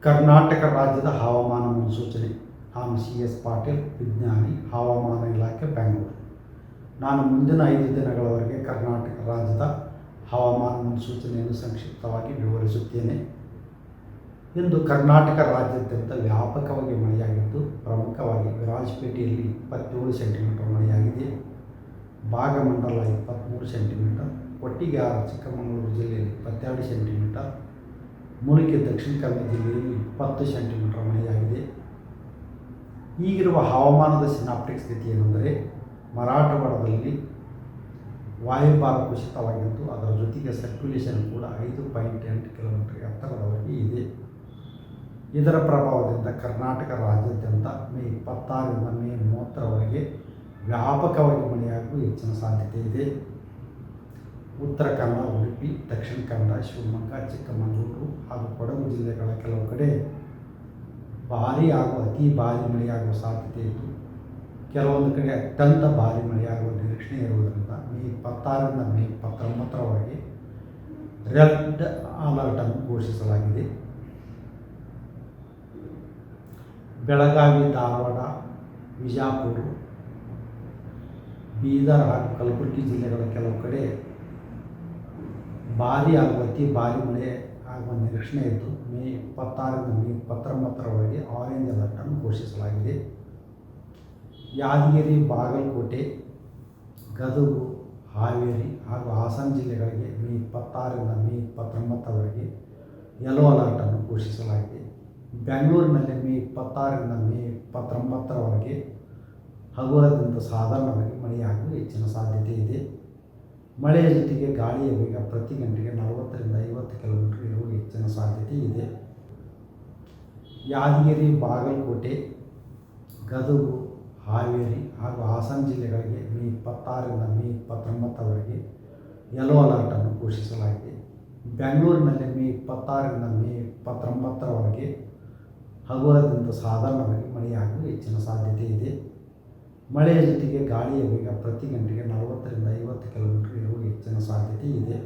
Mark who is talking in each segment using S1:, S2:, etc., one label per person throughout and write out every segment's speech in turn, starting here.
S1: ಕರ್ನಾಟಕ ರಾಜ್ಯದ ಹವಾಮಾನ ಮುನ್ಸೂಚನೆ. ನಾನು CS ಪಾಟೀಲ್, ವಿಜ್ಞಾನಿ, ಹವಾಮಾನ ಇಲಾಖೆ, ಬೆಂಗಳೂರು. ನಾನು ಮುಂದಿನ 5 ದಿನಗಳವರೆಗೆ ಕರ್ನಾಟಕ ರಾಜ್ಯದ ಹವಾಮಾನ ಮುನ್ಸೂಚನೆಯನ್ನು ಸಂಕ್ಷಿಪ್ತವಾಗಿ ವಿವರಿಸುತ್ತೇನೆ. ಇಂದು ಕರ್ನಾಟಕ ರಾಜ್ಯಾದ್ಯಂತ ವ್ಯಾಪಕವಾಗಿ ಮಳೆಯಾಗಿದ್ದು, ಪ್ರಮುಖವಾಗಿ ವಿರಾಜಪೇಟೆಯಲ್ಲಿ 27 ಸೆಂಟಿಮೀಟರ್ ಮಳೆಯಾಗಿದೆ. ಭಾಗಮಂಡಲ 23 ಸೆಂಟಿಮೀಟರ್, ಕೊಟ್ಟಿಗೆಹಾರ ಚಿಕ್ಕಮಗಳೂರು ಜಿಲ್ಲೆಯಲ್ಲಿ 22 ಸೆಂಟಿಮೀಟರ್, ಮುಲ್ಕಿ ದಕ್ಷಿಣ ಕನ್ನಡ ಜಿಲ್ಲೆಯಲ್ಲಿ 20 ಸೆಂಟಿಮೀಟರ್ ಮಳೆಯಾಗಿದೆ. ಈಗಿರುವ ಹವಾಮಾನದ ಸಿನಾಪ್ಟಿಕ್ ಸ್ಥಿತಿ ಏನೆಂದರೆ, ಮರಾಠವಾಡದಲ್ಲಿ ವಾಯುಭಾರ ಕುಸಿತವಾಗಿದ್ದು, ಅದರ ಜೊತೆಗೆ ಸರ್ಕ್ಯುಲೇಷನ್ ಕೂಡ 5.8 ಕಿಲೋಮೀಟರ್ ಎತ್ತರದವರೆಗೆ ಇದೆ. ಇದರ ಪ್ರಭಾವದಿಂದ ಕರ್ನಾಟಕ ರಾಜ್ಯಾದ್ಯಂತ ಮೇ 26ರಿಂದ ಮೇ 30ರವರೆಗೆ ವ್ಯಾಪಕವಾಗಿ ಮಳೆಯಾಗುವ ಹೆಚ್ಚಿನ ಸಾಧ್ಯತೆ ಇದೆ. ಉತ್ತರ ಕನ್ನಡ, ಉಡುಪಿ, ದಕ್ಷಿಣ ಕನ್ನಡ, ಶಿವಮೊಗ್ಗ, ಚಿಕ್ಕಮಗಳೂರು ಹಾಗೂ ಕೊಡಗು ಜಿಲ್ಲೆಗಳ ಕೆಲವು ಕಡೆ ಭಾರೀ ಹಾಗೂ ಅತಿ ಭಾರೀ ಮಳೆಯಾಗುವ ಸಾಧ್ಯತೆ ಇದ್ದು, ಕೆಲವೊಂದು ಕಡೆ ಅತ್ಯಂತ ಭಾರೀ ಮಳೆಯಾಗುವ ನಿರೀಕ್ಷಣೆ ಇರುವುದರಿಂದ ಮೇ 26ರಿಂದ ಮೇ 29ರವರೆಗೆ ರೆಡ್ ಅಲರ್ಟನ್ನು ಘೋಷಿಸಲಾಗಿದೆ. ಬೆಳಗಾವಿ, ಧಾರವಾಡ, ವಿಜಯಪುರ, ಬೀದರ್ ಹಾಗೂ ಕಲಬುರಗಿ ಜಿಲ್ಲೆಗಳ ಕೆಲವು ಕಡೆ ಭಾರೀ ಹಾಗೂ ಅತಿ ಭಾರೀ ಮಳೆ ಆಗುವ ನಿರೀಕ್ಷಣೆ ಇದ್ದು, ಮೇ 26ರಿಂದ ಮೇ 29ರವರೆಗೆ ಆರೆಂಜ್ ಅಲರ್ಟನ್ನು ಘೋಷಿಸಲಾಗಿದೆ. ಯಾದಗಿರಿ, ಬಾಗಲಕೋಟೆ, ಗದಗ, ಹಾವೇರಿ ಹಾಗೂ ಹಾಸನ ಜಿಲ್ಲೆಗಳಿಗೆ ಮೇ 26ರಿಂದ ಮೇ 29ರವರೆಗೆ ಯೆಲ್ಲೋ ಅಲರ್ಟನ್ನು ಘೋಷಿಸಲಾಗಿದೆ. ಬೆಂಗಳೂರಿನಲ್ಲಿ ಮೇ 26ರಿಂದ ಮೇ 29ರವರೆಗೆ ಹಗುರದಿಂದ ಸಾಧಾರಣವಾಗಿ ಮಳೆಯಾಗುವ ಹೆಚ್ಚಿನ ಸಾಧ್ಯತೆ ಇದೆ. ಮಳೆಯ ಜೊತೆಗೆ ಗಾಳಿಯ ವೇಗ ಪ್ರತಿ ಗಂಟೆಗೆ 40ರಿಂದ 50 ಕಿಲೋಮೀಟರ್ ಇರುವ ಹೆಚ್ಚಿನ ಸಾಧ್ಯತೆ ಇದೆ. ಯಾದಗಿರಿ, ಬಾಗಲಕೋಟೆ, ಗದಗ, ಹಾವೇರಿ ಹಾಗೂ ಹಾಸನ ಜಿಲ್ಲೆಗಳಿಗೆ ಮೇ 26ರಿಂದ ಮೇ 29ರವರೆಗೆ ಯೆಲ್ಲೋ ಅಲರ್ಟನ್ನು ಘೋಷಿಸಲಾಗಿದೆ. ಬೆಂಗಳೂರಿನಲ್ಲಿ ಮೇ 26ರಿಂದ ಮೇ 29ರವರೆಗೆ ಹಗುರದಿಂದ ಸಾಧಾರಣವಾಗಿ ಮಳೆಯಾಗುವ ಹೆಚ್ಚಿನ ಸಾಧ್ಯತೆ ಇದೆ. ಮಳೆಯ ಜೊತೆಗೆ ಗಾಳಿಯ ವೇಗ ಪ್ರತಿ ಗಂಟೆಗೆ 40ರಿಂದ 50 ಕಿಲೋಮೀಟರ್ ಇರುವ ಹೆಚ್ಚಿನ ಸಾಧ್ಯತೆ ಇದೆ.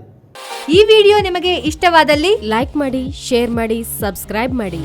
S2: ಈ ವಿಡಿಯೋ ನಿಮಗೆ ಇಷ್ಟವಾದಲ್ಲಿ ಲೈಕ್ ಮಾಡಿ, ಶೇರ್ ಮಾಡಿ, ಸಬ್ಸ್ಕ್ರೈಬ್ ಮಾಡಿ.